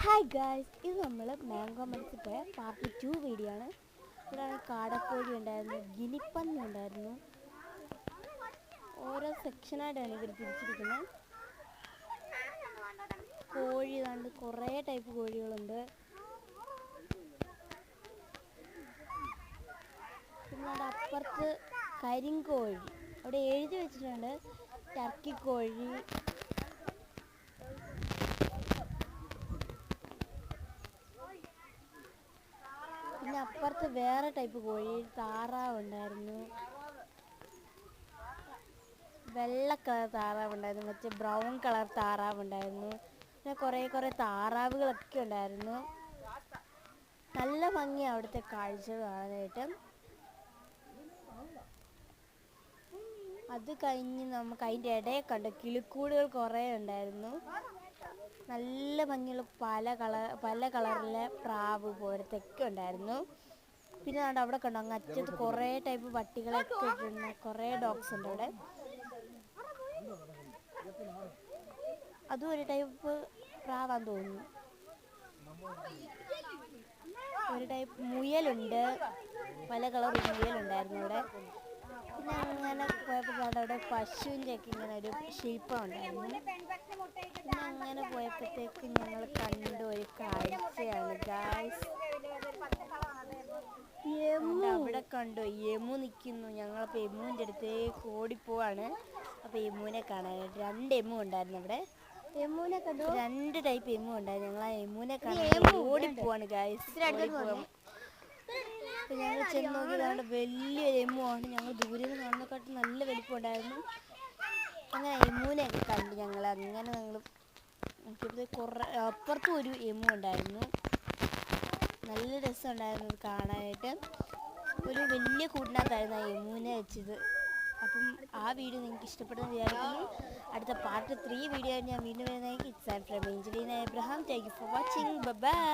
Hi guys, ഇത് നമ്മൾ mango മനസ്സിൽ പോയ പാർട്ട് 2 വീഡിയോ ആണ്. ഇവിടെ കാടക്കോഴി ഉണ്ടായിരുന്നു, ഗിനിപ്പന്നി ഉണ്ടായിരുന്നു. ഓരോ സെക്ഷനായിട്ടാണ് ഇവർ തിരിച്ചിരിക്കുന്നത്. കോഴി കണ്ട് കുറേ ടൈപ്പ് കോഴികളുണ്ട്. പിന്നെ അവിടെ അപ്പുറത്ത് കരിങ്കോഴി അവിടെ എഴുതി വെച്ചിട്ടുണ്ട്, ടർക്കി കോഴി. പിന്നെ അപ്പുറത്ത് വേറെ ടൈപ്പ് കോഴി, താറാവ് ഉണ്ടായിരുന്നു, വെള്ള കളർ താറാവ് ഉണ്ടായിരുന്നു, മറ്റേ ബ്രൗൺ കളർ താറാവ് ഉണ്ടായിരുന്നു. പിന്നെ കുറേ താറാവുകളൊക്കെ ഉണ്ടായിരുന്നു. നല്ല ഭംഗിയാണ് അവിടുത്തെ കാഴ്ച കാണാനായിട്ട്. അത് കഴിഞ്ഞ് നമുക്ക് അതിൻ്റെ ഇടയിൽ കണ്ട കിളിക്കൂടുകൾ കുറേ ഉണ്ടായിരുന്നു. നല്ല ഭംഗിയുള്ള പല കളറിലെ പ്രാവ് പോലത്തെയൊക്കെ ഉണ്ടായിരുന്നു. പിന്നെ അവിടെ കണ്ടോ, അങ്ങ് അറ്റത്ത് കുറേ ടൈപ്പ് പട്ടികളൊക്കെ ഇട്ടിരുന്ന കുറേ ഡോഗ്സ് ഉണ്ട് അവിടെ. അതും ഒരു ടൈപ്പ് പ്രാവാന്ന് തോന്നുന്നു. ഒരു ടൈപ്പ് മുയലുണ്ട്, പല കളർ മുയലുണ്ടായിരുന്നു അവിടെ. പിന്നെ അങ്ങനെ പോയപ്പോൾ അവിടെ പശുവിൻ്റെ ഒക്കെ ഇങ്ങനെ ഒരു ശില്പം ഉണ്ടായിരുന്നു. പിന്നെ അങ്ങനെ പോയപ്പോഴത്തേക്ക് ഞങ്ങൾ കണ്ട ഒരു കാഴ്ചയാണ് ഗായ്സ്. അവിടെ കണ്ടു യമു നിൽക്കുന്നു. ഞങ്ങളപ്പോൾ യമുവിൻ്റെ അടുത്തേക്ക് ഓടിപ്പോവാണ്. അപ്പോൾ യമുവിനെ കാണാനായിട്ട് 2 യമു ഉണ്ടായിരുന്നു അവിടെ. യമുവിനെ കണ്ടു, 2 ടൈപ്പ് യമു ഉണ്ടായിരുന്നു. ഞങ്ങൾ ആ യമുവിനെ കാണാൻ ഓടിപ്പോവാണ് ഗായ്സ്. അപ്പോൾ ഞങ്ങൾ ചെന്ന് നോക്കിയതാണ് വലിയ യമുവാണ്. ഞങ്ങൾ ദൂരെ നിന്ന് കാണുന്നതിനെക്കാട്ടും നല്ല വലിപ്പം ഉണ്ടായിരുന്നു. അങ്ങനെ യമുവിനെയൊക്കെ കണ്ട് ഞങ്ങൾ നോക്കിയപ്പോൾ അപ്പുറത്തും ഒരു യമു ഉണ്ടായിരുന്നു. നല്ല രസമുണ്ടായിരുന്നു കാണാനായിട്ട്. ഒരു വലിയ കൂട്ടിനകത്തായിരുന്നു ആ യമുവിനെ വെച്ചത്. അപ്പം ആ വീഡിയോ നിങ്ങൾക്ക് ഇഷ്ടപ്പെടുന്ന വിചാരിക്കുന്നു. അടുത്ത പാർട്ട് 3 വീഡിയോ ഞാൻ വീണ്ടും വരുന്നതായിരിക്കും. It's from Angelina Abraham. Thank you for watching. By.